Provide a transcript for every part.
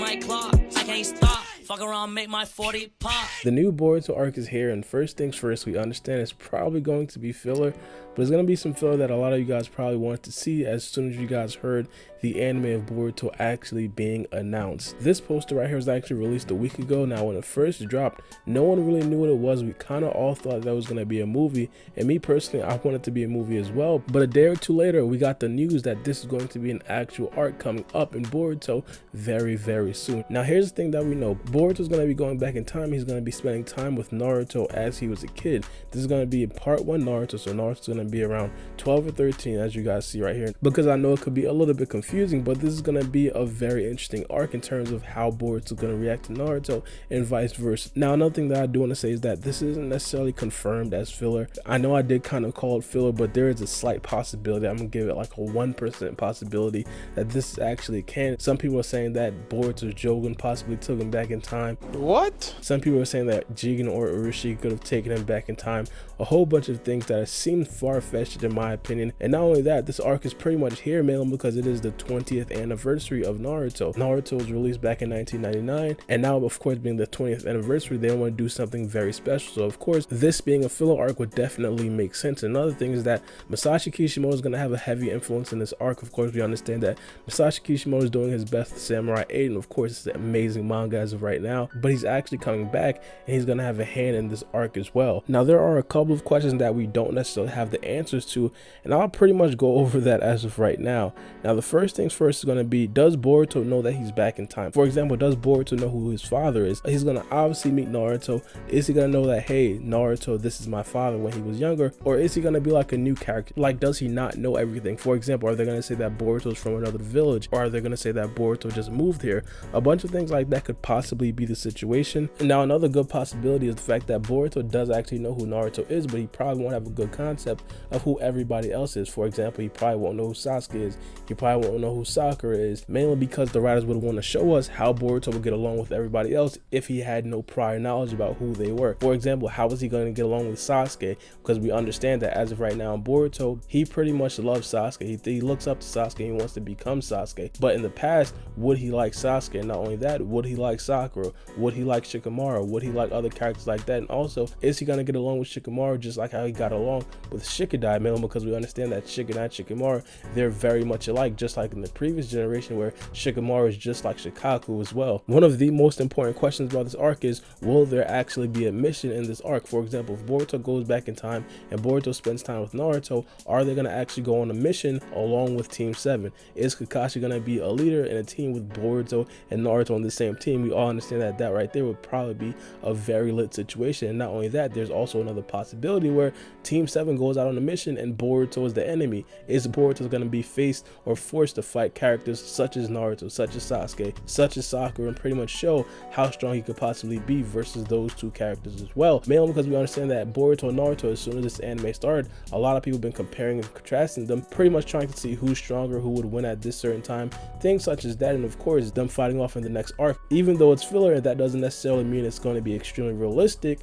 like clock. I can't stop. Fuck around, make my 40 pop. The new Boruto arc is here, and first things first, we understand it's probably going to be filler, but it's going to be some filler that a lot of you guys probably want to see as soon as you guys heard the anime of Boruto actually being announced. This poster right here was actually released a week ago. Now, when it first dropped, no one really knew what it was. We kind of all thought that was going to be a movie, and me personally, I wanted it to be a movie as well. But a day or two later, we got the news that this is going to be an actual arc coming up in Boruto very, very soon. Now, here's the thing that we know. Boruto's going to be going back in time. He's going to be spending time with Naruto as he was a kid. This is going to be part 1 Naruto, so Naruto's going to be around 12 or 13, as you guys see right here. Because I know it could be a little bit confusing, but this is going to be a very interesting arc in terms of how Boruto's going to react to Naruto and vice versa. Now, another thing that I do want to say is that this isn't necessarily confirmed as filler. I know I did kind of call it filler, but there is a slight possibility. I'm going to give it like a 1% possibility that this is actually canon. Some people are saying that Boruto's Jogan possibly took him back in time. What? Some people are saying that Jigen or Urushi could have taken him back in time. A whole bunch of things that seem far-fetched in my opinion. And not only that, this arc is pretty much here mainly because it is the 20th anniversary of Naruto. Naruto was released back in 1999, and now of course being the 20th anniversary, they want to do something very special. So of course, this being a filler arc would definitely make sense. Another thing is that Masashi Kishimoto is going to have a heavy influence in this arc. Of course, we understand that Masashi Kishimoto is doing his best with Samurai 8, and of course it's an amazing manga as of right now, but he's actually coming back and he's going to have a hand in this arc as well. Now, there are a couple of questions that we don't necessarily have the answers to, and I'll pretty much go over that as of right now. Now, the first things first is going to be, does Boruto know that he's back in time? For example, does Boruto know who his father is? He's going to obviously meet Naruto. Is he going to know that, hey, Naruto, this is my father when he was younger? Or is he going to be like a new character? Like, does he not know everything? For example, are they going to say that Boruto's from another village? Or are they going to say that Boruto just moved here? A bunch of things like that could possibly be the situation. And now, another good possibility is the fact that Boruto does actually know who Naruto is, but he probably won't have a good concept of who everybody else is. For example, he probably won't know who Sasuke is. He probably won't know who Sakura is, mainly because the writers would want to show us how Boruto would get along with everybody else if he had no prior knowledge about who they were. For example, how is he going to get along with Sasuke? Because we understand that as of right now in Boruto, he pretty much loves Sasuke. He looks up to Sasuke. He wants to become Sasuke. But in the past, would he like Sasuke? And not only that, would he like Sakura? Would he like Shikamaru? Would he like other characters like that? And also, is he going to get along with Shikamaru just like how he got along with Shikadai, mainly because we understand that Shikadai and Shikamaru, they're very much alike, just like in the previous generation where Shikamaru is just like Shikaku as well. One of the most important questions about this arc is, will there actually be a mission in this arc? For example, if Boruto goes back in time and Boruto spends time with Naruto, are they going to actually go on a mission along with Team 7? Is Kakashi going to be a leader in a team with Boruto and Naruto on the same team? We all understand that that right there would probably be a very lit situation. And not only that, there's also another possibility where Team 7 goes out on a mission and Boruto is the enemy. Is Boruto going to be faced or forced to fight characters such as Naruto, such as Sasuke, such as Sakura, and pretty much show how strong he could possibly be versus those two characters as well? Mainly because we understand that Boruto and Naruto, as soon as this anime started, a lot of people have been comparing and contrasting them, pretty much trying to see who's stronger, who would win at this certain time, things such as that. And of course, them fighting off in the next arc. Even though it's filler, that doesn't necessarily mean it's going to be extremely realistic.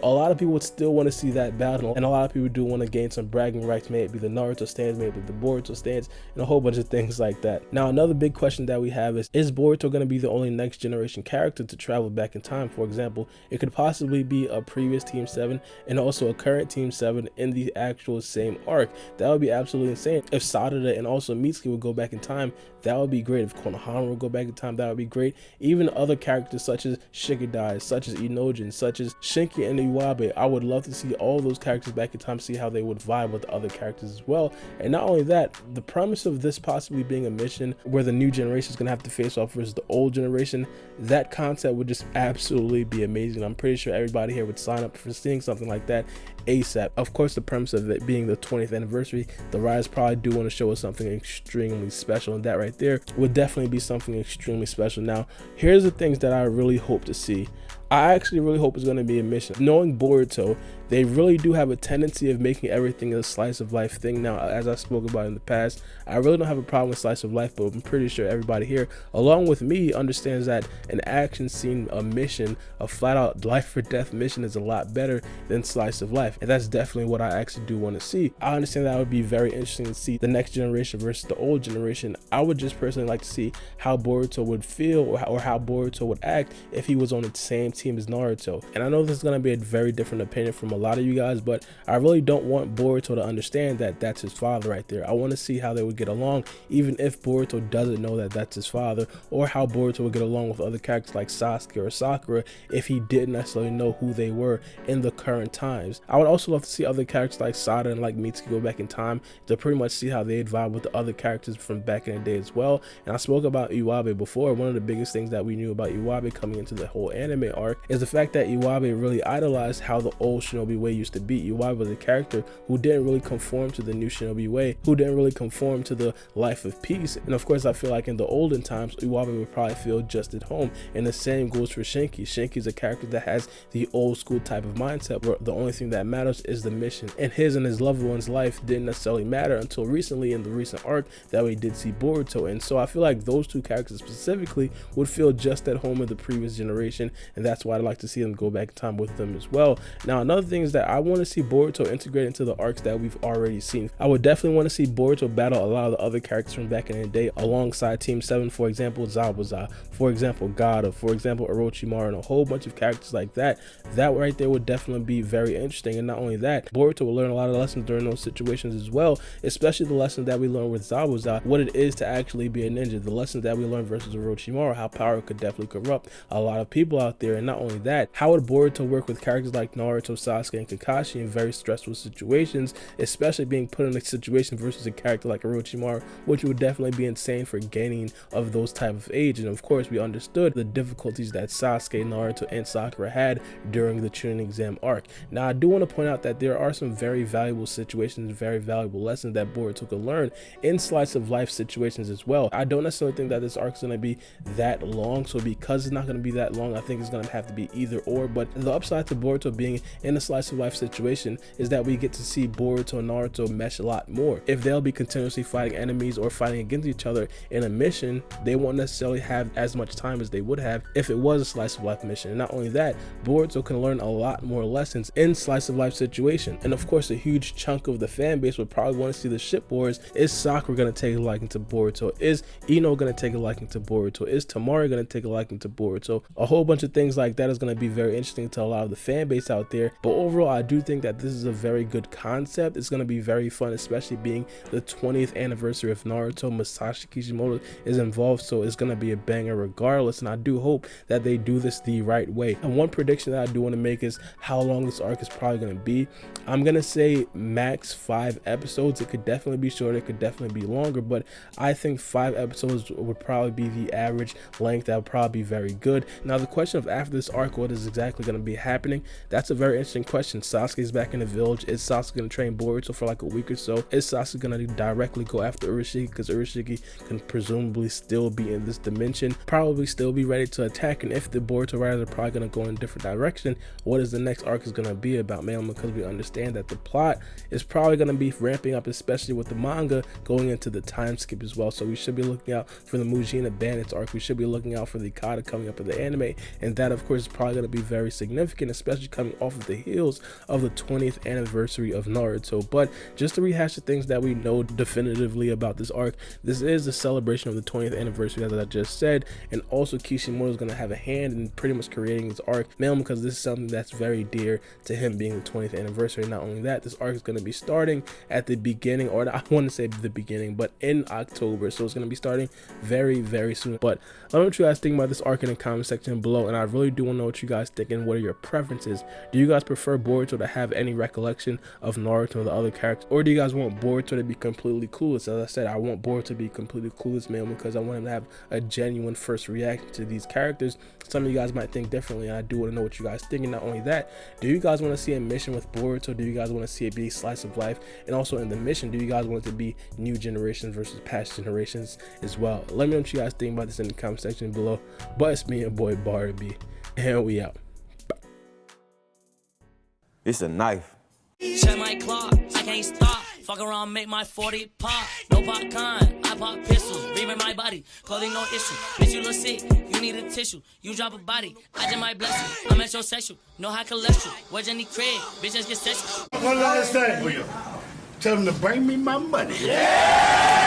A lot of people would still want to see that battle, and a lot of people do want to gain some bragging rights, may it be the Naruto stands, may it be the Boruto stands, and a whole bunch of things like that. Now, another big question that we have is Boruto going to be the only next generation character to travel back in time? For example, it could possibly be a previous Team 7 and also a current Team 7 in the actual same arc. That would be absolutely insane. If Sarada and also Mitsuki would go back in time, that would be great. If Konohama would go back in time, that would be great. Even other characters such as Shikadai, such as Inojin, such as Shinki and Iwabe, I would love to see all those characters back in time, see how they would vibe with the other characters as well. And not only that, the premise of this possibly being a mission where the new generation is going to have to face off versus the old generation, that concept would just absolutely be amazing. I'm pretty sure everybody here would sign up for seeing something like that ASAP. Of course, the premise of it being the 20th anniversary, the writers probably do want to show us something extremely special, and that right there would definitely be something extremely special. Now, here's the things that I really hope to see. I actually really hope it's going to be a mission. Knowing Boruto, they really do have a tendency of making everything a slice of life thing. Now, as I spoke about in the past, I really don't have a problem with slice of life, but I'm pretty sure everybody here, along with me, understands that an action scene, a mission, a flat out life or death mission is a lot better than slice of life. And that's definitely what I actually do want to see. I understand that would be very interesting to see the next generation versus the old generation. I would just personally like to see how Boruto would feel or how Boruto would act if he was on the same team as Naruto. And I know this is going to be a very different opinion from a lot of you guys, but I really don't want Boruto to understand that that's his father right there. I want to see how they would get along, even if Boruto doesn't know that that's his father, or how Boruto would get along with other characters like Sasuke or Sakura if he didn't necessarily know who they were in the current times. I would also love to see other characters like Sada and like Mitsuki go back in time to pretty much see how they'd vibe with the other characters from back in the day as well. And I spoke about Iwabe before. One of the biggest things that we knew about Iwabe coming into the whole anime arc is the fact that Iwabe really idolized how the old Shinobi way used to be. Iwabe was a character who didn't really conform to the new Shinobi way, who didn't really conform to the life of peace. And of course, I feel like in the olden times, Iwabe would probably feel just at home. And the same goes for Shinki. Shinki's a character that has the old school type of mindset where the only thing that matters is the mission. And his loved one's life didn't necessarily matter until recently in the recent arc that we did see Boruto. And so I feel like those two characters specifically would feel just at home in the previous generation, and that's why I'd like to see them go back in time with them as well. Now, another thing is that I want to see Boruto integrate into the arcs that we've already seen. I would definitely want to see Boruto battle a lot of the other characters from back in the day alongside Team 7, for example, Zabuza, for example, Gaara, for example, Orochimaru, and a whole bunch of characters like that. That right there would definitely be very interesting. And not only that, Boruto will learn a lot of lessons during those situations as well, especially the lesson that we learned with Zabuza, what it is to actually be a ninja, the lessons that we learned versus Orochimaru, how power could definitely corrupt a lot of people out there. And not only that, how would Boruto work with characters like Naruto, Sasuke, and Kakashi in very stressful situations, especially being put in a situation versus a character like Orochimaru, which would definitely be insane for gaining of those type of age. And of course, we understood the difficulties that Sasuke, Naruto, and Sakura had during the Chunin exam arc. Now, I do want to point out that there are some very valuable situations, very valuable lessons that Boruto could learn in slice of life situations as well. I don't necessarily think that this arc is going to be that long, so because it's not going to be that long, I think it's going to have to be either or. But the upside to Boruto being in a slice of life situation is that we get to see Boruto and Naruto mesh a lot more. If they'll be continuously fighting enemies or fighting against each other in a mission, they won't necessarily have as much time as they would have if it was a slice of life mission. And not only that, Boruto can learn a lot more lessons in slice of life situation. And of course, a huge chunk of the fan base would probably want to see the ship wars. Is Sakura going to take a liking to Boruto? Is Ino going to take a liking to Boruto? Is Tamari going to take a liking to Boruto? A whole bunch of things like that is going to be very interesting to a lot of the fan base out there. But overall, I do think that this is a very good concept. It's going to be very fun, especially being the 20th anniversary of Naruto. Masashi Kishimoto is involved, so it's going to be a banger regardless. And I do hope that they do this the right way. And one prediction that I do want to make is how long this arc is probably going to be. I'm going to say max 5 episodes. It could definitely be shorter, it could definitely be longer, but I think 5 episodes would probably be the average length. That would probably be very good. Now, the question of after this arc, what is exactly going to be happening? That's a very interesting question. Sasuke's back in the village. Is Sasuke going to train Boruto for like a week or so? Is Sasuke going to directly go after Urashiki, because Urashiki can presumably still be in this dimension, probably still be ready to attack? And if the Boruto riders are probably going to go in a different direction, what is the next arc is going to be about, man? Because we understand that the plot is probably going to be ramping up, especially with the manga going into the time skip as well. So we should be looking out for the Mujina Bandits arc. We should be looking out for the Kata coming up in the anime, and that of course is probably going to be very significant, especially coming off of the heels of the 20th anniversary of Naruto. But just to rehash the things that we know definitively about this arc, this is the celebration of the 20th anniversary, as I just said, and also Kishimoto is going to have a hand in pretty much creating this arc, mainly because this is something that's very dear to him, being the 20th anniversary. Not only that, this arc is going to be starting at the beginning, or I want to say the beginning, but in October, so it's going to be starting very, very soon. But let me know what you guys think about this arc in the comment section below, and I really do want to know what you guys think and what are your preferences. Do you guys prefer Boruto to have any recollection of Naruto and the other characters, or do you guys want Boruto to be completely clueless? As I said, I want Boruto to be completely clueless, man, because I want him to have a genuine first reaction to these characters. Some of you guys might think differently, and I do want to know what you guys think. And not only that, do you guys want to see a mission with Boruto? Do you guys want to see it be slice of life? And also in the mission, do you guys want it to be new generations versus past generations as well? Let me know what you guys think about this in the comment section below. But it's me and boy Baara, and we out. It's a knife. Check my clock, I can't stop. Fuck around, make my 40 pop. No popcorn, I pop pistols. Reaming my body, clothing no issue. Bitch, you look sick, you need a tissue. You drop a body, I just might bless you. I'm metrosexual, no high cholesterol. Where's Jenny Craig? Bitch, just get sexual. One last thing. Tell them to bring me my money. Yeah!